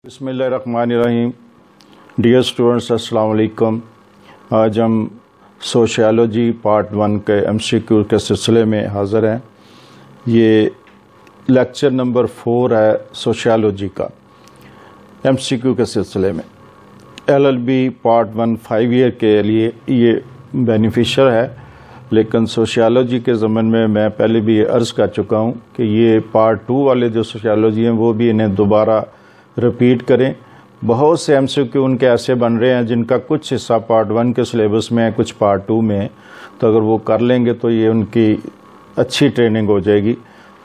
बिस्मिल्लाहिर्रहमानिर्रहीम। Dear students, अस्सलाम वालेकुम। आज हम सोशियोलॉजी पार्ट 1 के MCQ के सिलसिले में हाज़िर हैं। ये लेक्चर नंबर 4 है सोशियोलॉजी का MCQ के सिलसिले में। LLB पार्ट 1 5 ईयर के लिए ये बेनिफिशियल है, लेकिन सोशियोलॉजी के ज़मन में मैं पहले भी ये अर्ज़ कर चुका हूँ कि ये पार्ट 2 वाले जो सोशियोलॉजी हैं वो भी इन्हें दोबारा रिपीट करें। बहुत से MCQ उनके ऐसे बन रहे हैं जिनका कुछ हिस्सा पार्ट 1 के सिलेबस में है, कुछ पार्ट 2 में है। तो अगर वो कर लेंगे तो ये उनकी अच्छी ट्रेनिंग हो जाएगी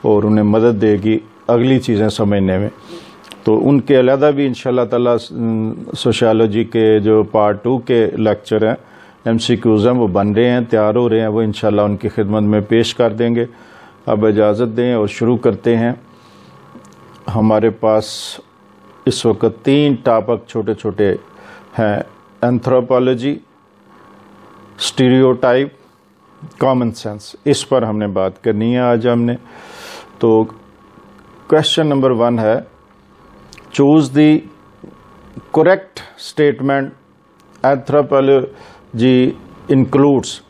और उन्हें मदद देगी अगली चीज़ें समझने में। तो उनके अलहदा भी इंशाअल्लाह ताला सोशियोलॉजी के जो पार्ट 2 के लेक्चर हैं MCQs हैं वो बन रहे हैं, तैयार हो रहे हैं। वो इंशाअल्लाह उनकी खिदमत में पेश कर देंगे। अब इजाज़त दें और शुरू करते हैं। हमारे पास इस वक्त 3 टॉपिक छोटे छोटे हैं: एंथ्रोपोलॉजी, स्टीरियोटाइप, कॉमन सेंस। इस पर हमने बात करनी है आज हमने। तो क्वेश्चन नंबर 1 है, choose the correct statement anthropology includes.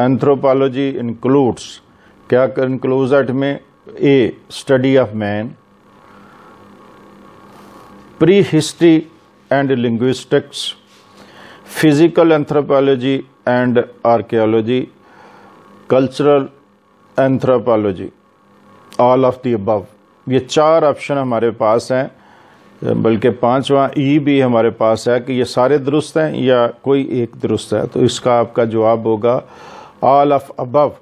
Anthropology includes क्या इंक्लूज में? A, study of man, prehistory and linguistics, physical anthropology and archaeology, cultural anthropology, all of the above. ये 4 ऑप्शन हमारे पास हैं, बल्कि 5वां ई भी हमारे पास है कि ये सारे दुरुस्त हैं या कोई एक दुरुस्त है। तो इसका आपका जवाब होगा ऑल ऑफ अबव।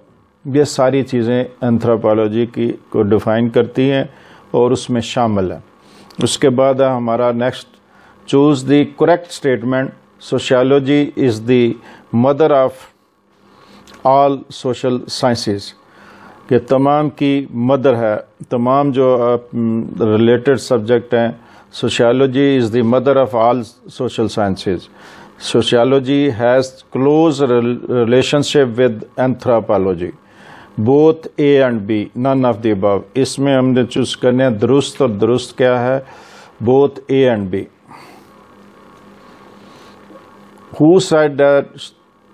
ये सारी चीज़ें एंथ्रोपोलॉजी की को डिफ़ाइन करती हैं और उसमें शामिल है। उसके बाद है हमारा next, choose the correct statement sociology is the mother of all social sciences. ये तमाम की मदर है, तमाम जो रिलेटेड सब्जेक्ट हैं। Sociology is the mother of all social sciences. Sociology has close relationship with anthropology, both A and B, none of the above. इसमें हमने choose करने हैं दुरुस्त, और दुरुस्त क्या है? Both A and B. Who said that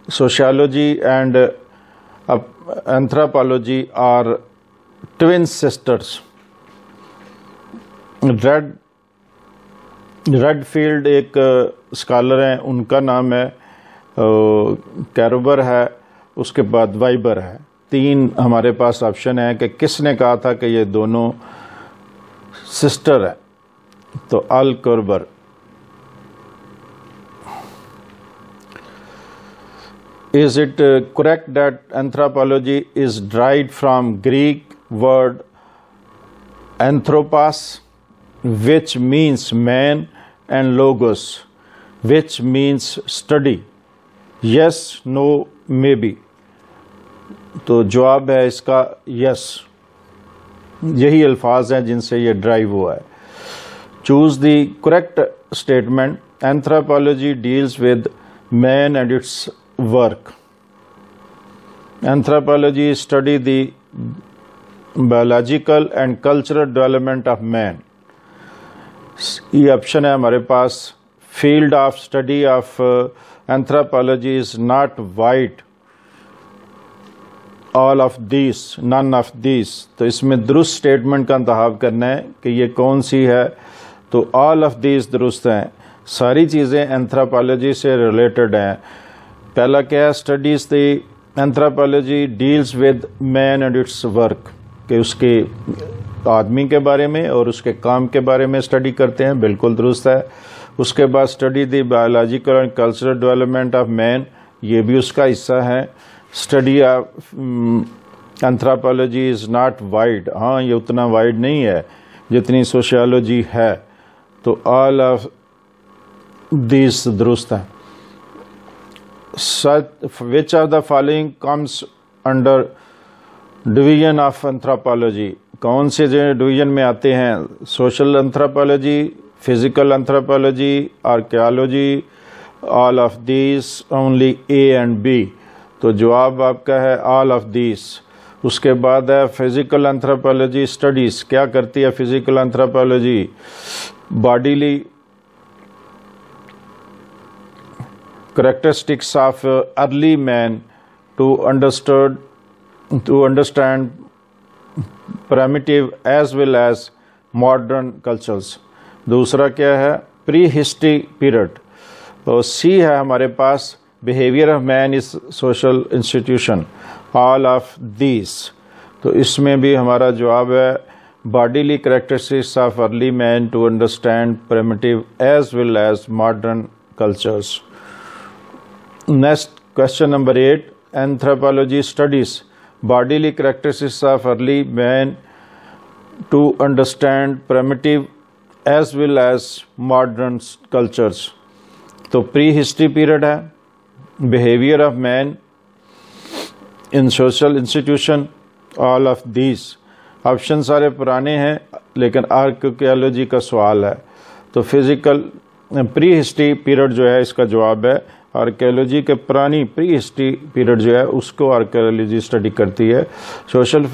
sociology and anthropology are twin sisters? Redfield एक स्कॉलर हैं, उनका नाम है कैरोबर है, उसके बाद वाइबर है। 3 हमारे पास ऑप्शन है कि किसने कहा था कि ये दोनों सिस्टर है। तो अल कैरोबर। Is it correct that anthropology is derived from Greek word anthropos which means man, and logos which means study? Yes, no, maybe। तो जवाब है इसका यस। यही अल्फाज हैं जिनसे ये ड्राइव हुआ है। Choose the correct statement anthropology deals with man and its work. Anthropology study the biological and cultural development of man. ये ऑप्शन है हमारे पास। Field of study of anthropology is not wide, all of this, none of this. तो इसमें दुरुस्त statement का इंतखाब करना है कि ये कौन सी है। तो ऑल ऑफ दिस दुरुस्त हैं, सारी चीज़ें एंथ्रोपोलॉजी से रिलेटेड हैं। पहला क्या है? Studies the anthropology deals with man and its work, कि उसके आदमी के बारे में और उसके काम के बारे में स्टडी करते हैं, बिल्कुल दुरुस्त है। उसके बाद study the biological and cultural development of man, ये भी उसका हिस्सा है। Study of anthropology is not wide, हाँ ये उतना वाइड नहीं है जितनी सोशियोलॉजी है। तो ऑल ऑफ दिस दुरुस्त है। Which of the following comes under division of anthropology? कौन से जो डिवीजन में आते हैं? Social anthropology, physical anthropology, archaeology, all of this, only A and B. तो जवाब आपका है ऑल ऑफ दिस। उसके बाद है फिजिकल एंथ्रोपोलॉजी स्टडीज़। क्या करती है physical anthropology? Bodily characteristics of early man to understand primitive as well as modern cultures। दूसरा क्या है? Pre history period. तो सी है हमारे पास behaviour of man is social institution, all of these. तो इसमें भी हमारा जवाब है bodily characteristics of early man to understand primitive as well as modern cultures. Next, question number 8, anthropology studies bodily characteristics of early man to understand primitive as well as modern cultures। तो pre history period है, behaviour of man in social institution, all of these. Option सारे पुराने हैं लेकिन archaeology का सवाल है, तो फिजिकल प्री हिस्ट्री पीरियड जो है इसका जवाब है। आर्कियोलॉजी के पुरानी प्री हिस्ट्री पीरियड जो है उसको आर्कियोलॉजी स्टडी करती है। Social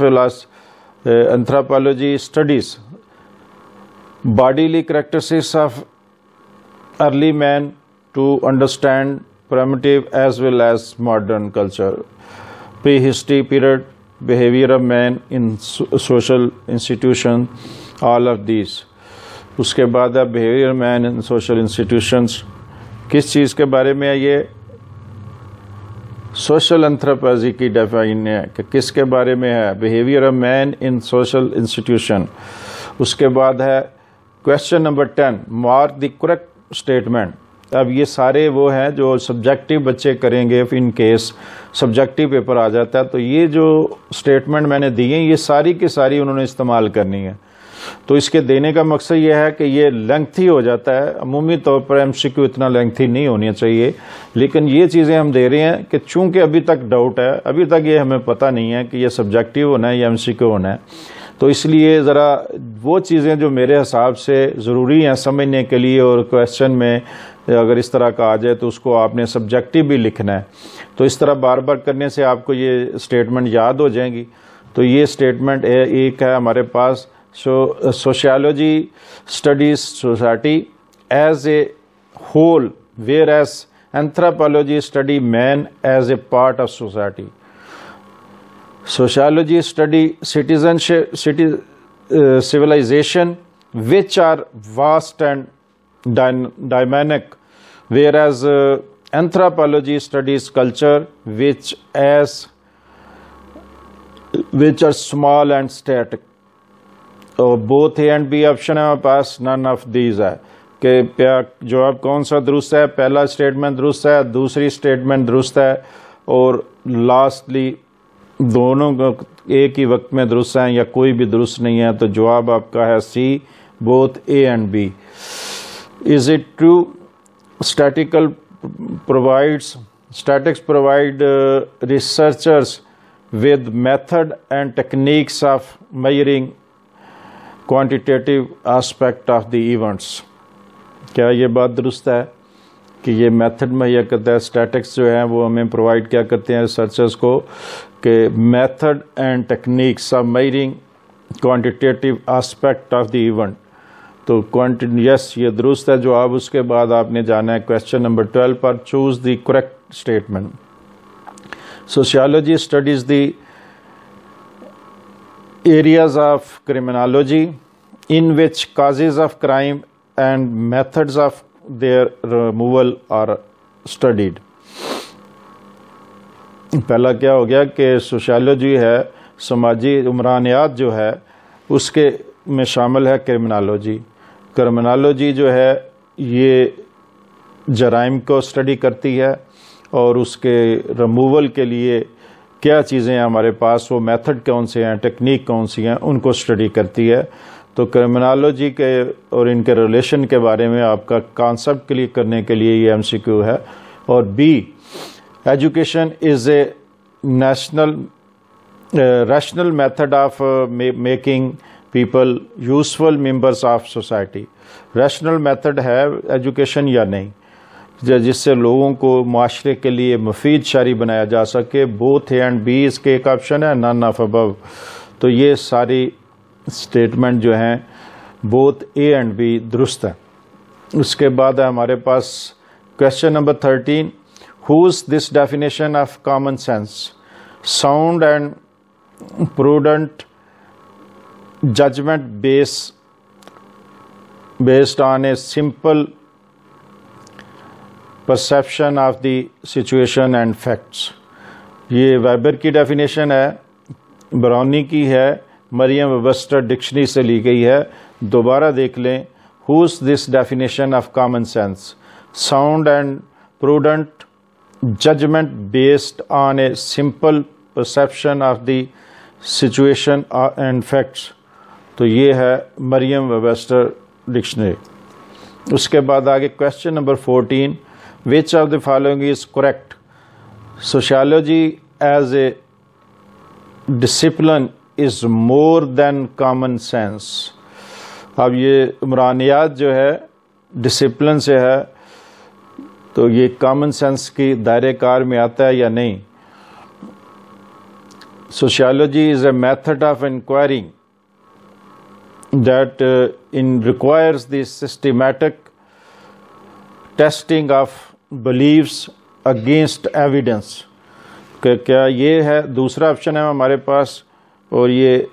anthropology studies bodily characteristics of early man to understand primitive as well as modern culture. Pre history period, behaviour of man in social institution, all of these. उसके बाद है behaviour man in social institutions. किस चीज़ के बारे में है ये? सोशल एंथ्रोपोलॉजी की डेफिनेशन है कि किसके बारे में है? Behaviour of man in social institution. उसके बाद है question number 10, mark the correct statement. अब ये सारे वो हैं जो सब्जेक्टिव बच्चे करेंगे इन केस सब्जेक्टिव पेपर आ जाता है। तो ये जो स्टेटमेंट मैंने दिए ये सारी की सारी उन्होंने इस्तेमाल करनी है। तो इसके देने का मकसद ये है कि ये लेंथी हो जाता है। अमूमी तौर पर एमसीक्यू इतना लेंथी नहीं होनी चाहिए, लेकिन ये चीज़ें हम दे रहे हैं कि चूंकि अभी तक डाउट है, अभी तक ये हमें पता नहीं है कि ये सब्जेक्टिव होना है या एमसीक्यू होना है, तो इसलिए ज़रा वो चीज़ें जो मेरे हिसाब से ज़रूरी हैं समझने के लिए और क्वेश्चन में अगर इस तरह का आ जाए तो उसको आपने सब्जेक्टिव भी लिखना है। तो इस तरह बार बार करने से आपको ये स्टेटमेंट याद हो जाएंगी। तो ये स्टेटमेंट एक है हमारे पास, sociology studies society as a whole, whereas anthropology study man as a part of society. Sociology study citizenship, civilization, which are vast and dynamic, whereas anthropology studies culture, which are small and static. तो both A and B option है हमारे पास, none of these है कि जवाब कौन सा दुरुस्त है? पहला स्टेटमेंट दुरुस्त है, दूसरी स्टेटमेंट दुरुस्त है और लास्टली दोनों एक ही वक्त में दुरुस्त हैं या कोई भी दुरुस्त नहीं है। तो जवाब आपका है C, both A and B. Is it true statistics provide researchers with method and techniques of measuring quantitative aspect of the events। क्या ये बात दुरुस्त है कि ये मेथड मुहैया करता है? स्टैटिक्स जो है वो हमें प्रोवाइड क्या करते हैं रिसर्चर्स को कि method and techniques of measuring quantitative aspect of the event. तो यस ये दुरुस्त है जवाब। उसके बाद आपने जाना है क्वेश्चन नंबर 12 पर, choose the correct statement. Sociology studies the areas of criminology in which causes of crime and methods of their removal are studied। पहला क्या हो गया कि सोशियोलॉजी है समाजी उमरानियात जो है उसके में शामिल है क्रिमिनोलॉजी। क्रिमिनोलॉजी जो है ये जराइम को स्टडी करती है और उसके रिमूवल के लिए क्या चीज़ें हैं हमारे पास, वो मेथड कौन से हैं, टेक्निक कौन सी हैं, उनको स्टडी करती है। तो क्रिमिनोलॉजी के और इनके रिलेशन के बारे में आपका कॉन्सेप्ट क्लियर करने के लिए ये एमसीक्यू है। और B, education is a rational method of making people useful members of society. Rational method है एजुकेशन या नहीं? जिससे लोगों को माशरे के लिए मुफीद शहरी बनाया जा सके। बोथ ए एंड बी इसके एक ऑप्शन है, नन ऑफ अबव। तो ये सारी स्टेटमेंट जो हैं बोथ ए एंड बी दुरुस्त है। उसके बाद है हमारे पास question number 13, whose this definition of common sense sound and prudent judgement based on a simple perception of the situation and facts। ये वेबर की डेफिनेशन है, ब्राउनी की है, मरियम वेबस्टर डिक्शनरी से ली गई है। दोबारा देख लें, whose this definition of common sense sound and prudent judgement based on a simple perception of the situation and facts. तो ये है मरियम वेबस्टर डिक्शनरी। उसके बाद आगे question number 14, which of the following is correct? Sociology as a discipline is more than common sense. अब ये इमरानियात जो है डिसिप्लिन से है, तो ये कॉमन सेंस की दायरे कार में आता है या नहीं? Sociology is a method of enquiring that requires the systematic testing of beliefs against evidence। क्या ये है? दूसरा ऑप्शन है हमारे पास, और ये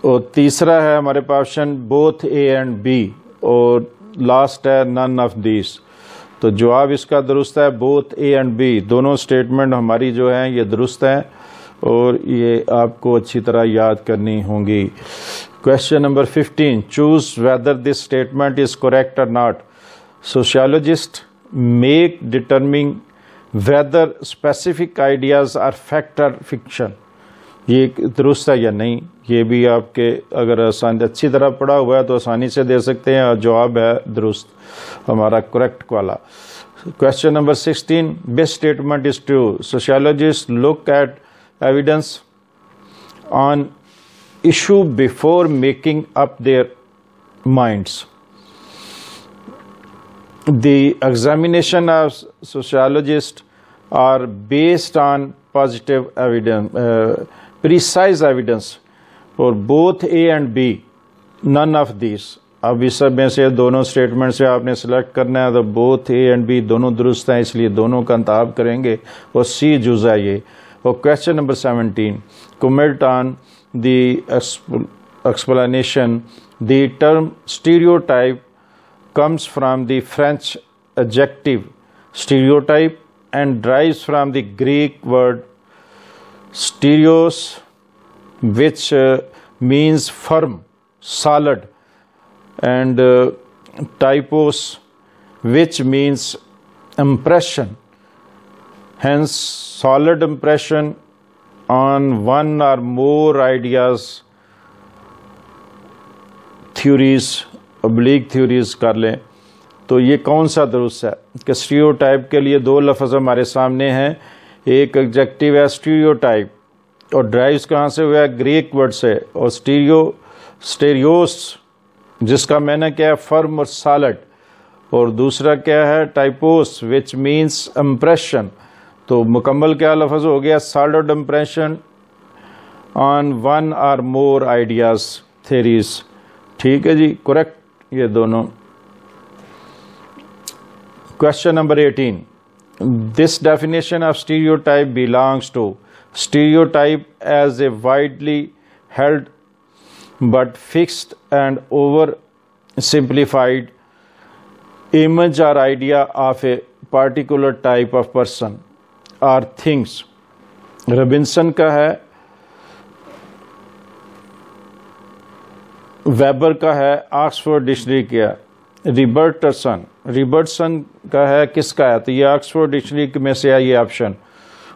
और तीसरा है हमारे पास option both A and B, और लास्ट है नन ऑफ दिस। तो जवाब इसका दुरुस्त है बोथ ए एंड बी। दोनों स्टेटमेंट हमारी जो हैं ये दुरुस्त हैं और ये आपको अच्छी तरह याद करनी होंगी। Question number 15, choose whether this statement is correct or not. Sociologist make determining whether specific ideas are fact or fiction. ये दुरुस्त है या नहीं? ये भी आपके अगर आसानी अच्छी तरह पढ़ा हुआ है तो आसानी से दे सकते हैं, और जवाब है दुरुस्त हमारा करेक्ट वाला। Question number 16, best statement is true. Sociologist look at evidence on issue before making up their minds। The examination of sociologists are based on positive evidence, precise evidence, और both A and B, none of these। अब इस सब में से दोनों statement से आपने select करना है, तो बोथ ए एंड बी दोनों दुरुस्त हैं, इसलिए दोनों का इंतखाब करेंगे, और सी जुज़ा ये। और question number 17, comment on the explanation the term stereotype comes from the French adjective stereotype and derives from the Greek word stereos which means firm, solid, and typos, which means impression. Hence, solid impression on one or more ideas, theories, oblique theories कर लें. तो ये कौन सा दुरुस्त है कि stereotype के लिए दो लफ्ज़ हमारे सामने हैं. एक एडजेक्टिव है स्टीरियोटाइप, और ड्राइव्स कहाँ से हुआ है? ग्रीक वर्ड से. और स्टेरियोस जिसका मैंने क्या है? फर्म और सॉलिड. और दूसरा क्या है? टाइपोस विच मीन्स इम्प्रेशन. तो मुकम्मल क्या लफ्ज़ हो गया? सॉलिड इम्प्रेशन ऑन वन और मोर आइडियाज थेरीज. ठीक है जी, करेक्ट ये दोनों. Question number 18. This definition of stereotype belongs to stereotype as a widely held but fixed and oversimplified image or idea of a particular type of person or things. Robinson का है, weber का है, Oxford dictionary का. रिबर्टसन का है, किसका है? तो ये ऑक्सफोर्ड डिक्शनरी में से है ये ऑप्शन.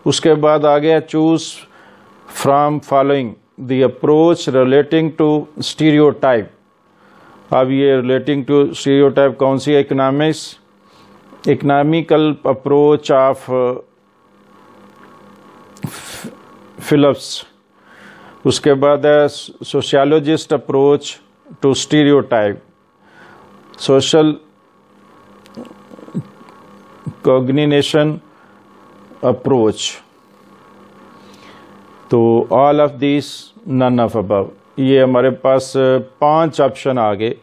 उसके बाद आ गया choose from following the approach relating to stereotype. अब ये रिलेटिंग टू स्टीरियोटाइप कौन सी है? Economical approach of Phillips. उसके बाद है sociologist approach to stereotype, social cognition approach. तो all of these, none of above. ये हमारे पास 5 ऑप्शन आ गए,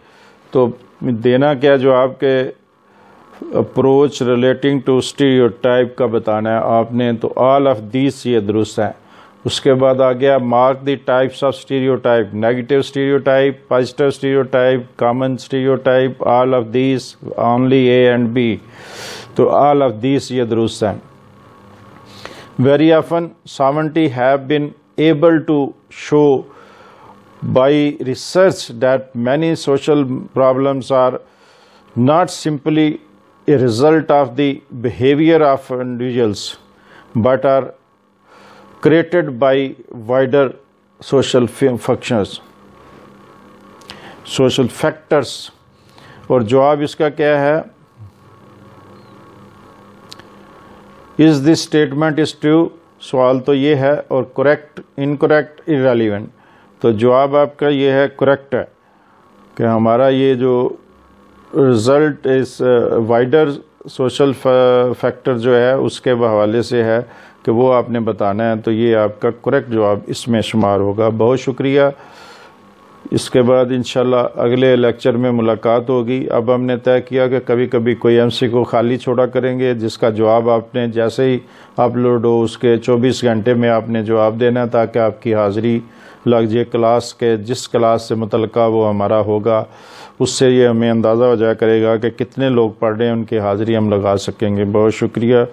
तो देना क्या जवाब के अप्रोच रिलेटिंग टू स्टीरियोटाइप का बताना है आपने, तो ऑल ऑफ दीज ये दुरुस्त है। उसके बाद आ गया mark the types of stereotype, negative stereotype, positive stereotype, common stereotype, all of these, only A and B, तो ऑल ऑफ दीज ये दुरुस्त है। Very often 70 have been able to show by research that many social problems are not simply a result of the behavior of individuals but are created by wider social functions, social factors। और जवाब इसका क्या है? Is this statement is true? सवाल तो ये है, और correct, incorrect, irrelevant। तो जवाब आपका ये है, करेक्ट है, कि हमारा ये जो रिज़ल्ट इस वाइडर सोशल फैक्टर जो है उसके हवाले से है कि वो आपने बताना है, तो ये आपका करेक्ट जवाब इसमें शुमार होगा। बहुत शुक्रिया। इसके बाद इंशाल्लाह अगले लेक्चर में मुलाकात होगी। अब हमने तय किया कि कभी कभी कोई एमसीक्यू खाली छोड़ा करेंगे, जिसका जवाब आपने जैसे ही अपलोड हो उसके 24 घंटे में आपने जवाब देना है, ताकि आपकी हाज़िरी लग जाए क्लास के, जिस क्लास से मुतल्लिका वो हमारा होगा, उससे ये हमें अंदाज़ा हो जाया करेगा कि कितने लोग पढ़ रहे हैं, उनकी हाज़िरी हम लगा सकेंगे। बहुत शुक्रिया।